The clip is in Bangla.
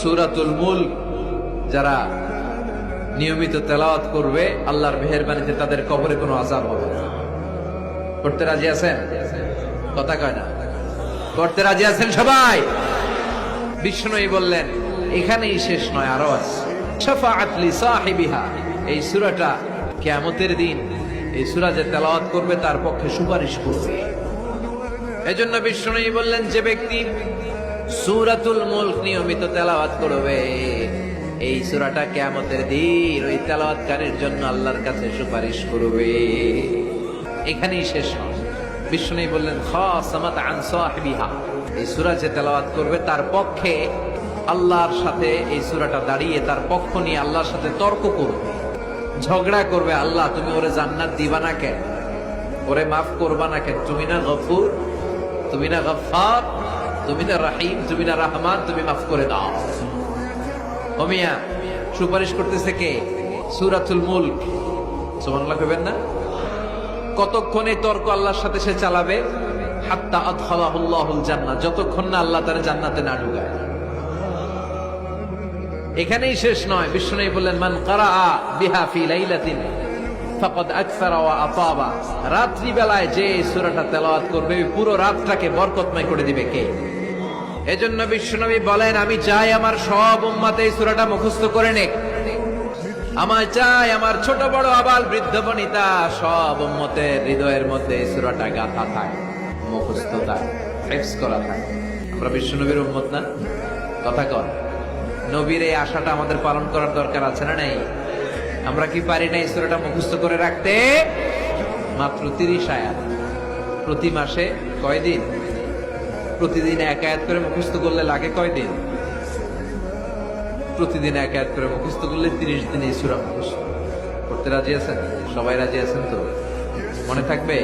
সূরাতুল মুলক যারা নিয়মিত তেলাওয়াত করবে আল্লাহর মেহেরবানিতে তাদের কবরে কোনো আযাব হবে না। করতে রাজি আছেন? কথা কয় না, করতে রাজি আছেন সবাই? বিষ্ণুই বললেন এখানেই শেষ নয়, আরো আছে। শাফাআত লি সাহিবিহা, এই সূরাটা কিয়ামতের দিন এই সূরা যে তেলাওয়াত করবে তার পক্ষে সুপারিশ করবে। এজন্য বিষ্ণুই বললেন যে ব্যক্তি সূরাতুল মুলক নিয়মিত তেলাওয়াত করবে এই সূরাটা কিয়ামতের দিন ওই তেলাওয়াতকারীর জন্য আল্লাহর কাছে সুপারিশ করবে। এখানেই শেষ নয়, বিষ্ণুই বললেন খাসামাত আন সাহিবিহা, এই সূরা যে তেলাওয়াত করবে তার পক্ষে আল্লাহর সাথে এই সূরাটা দাঁড়িয়ে তার পক্ষ নিয়ে আল্লাহর সাথে তর্ক করবে, ঝগড়া করবে। আল্লাহ তুমি ওরে জান্নাত দিবা না কেন, ওরে মাফ করবা না কেন? তুমি না গফুর, তুমি না গফফার, তুমি না রাহিম, তুমি না রহমান, তুমি মাফ করে দাও। ও মিয়া, সুপারিশ করতেছে কে? সূরাতুল মুলক। সুবহানাল্লাহ কইবেন না? কতক্ষণ এই তর্ক আল্লাহর সাথে সে চালাবে? হাত্তা আদখালাহুল্লাহুল জান্নাহ, যতক্ষণ না আল্লাহ তার জান্নাতে না ঢুকায়। এখানেই শেষ নয়, বিষ্ণু বললেন মান কারাআ বিহা ফি লাইলাতিন ফাকাদ আকসারা ওয়া আতাবা, রাত্রি বেলায় যে সূরাটা তেলাওয়াত করবে পুরো রাতটাকে বরকতময় করে দিবে কে? এজন্য বিশ্বনবী বলেন আমি চাই আমার সব উম্মত এই সূরাটা মুখস্থ করে নেক। আমার চাই আমার ছোট বড় আবাল বৃদ্ধ বনিতা সব উম্মতের হৃদয়ের মধ্যে এই সূরাটা গাঁথা থাকে, মুখস্থ থাকে, হিফজ করা থাকে। আমরা বিশ্বনবীর উম্মত না? কথা কর। নবীর এই আশাটা আমাদের পালন করার দরকার আছে না নাই? আমরা কি পারি না এই সূরাটা মুখস্থ করে রাখতে? মাত্র 30 আয়াত, প্রতি মাসে কয়দিন? প্রতিদিন এক আয়াত করে মুখস্থ করলে লাগে কয়দিন? প্রতিদিন এক আয়াত করে মুখস্থ করলে 30 দিনে এই সূরা মুখস্থ করতে রাজি আছেন? সবাই রাজি আছেন তো? মনে থাকবে?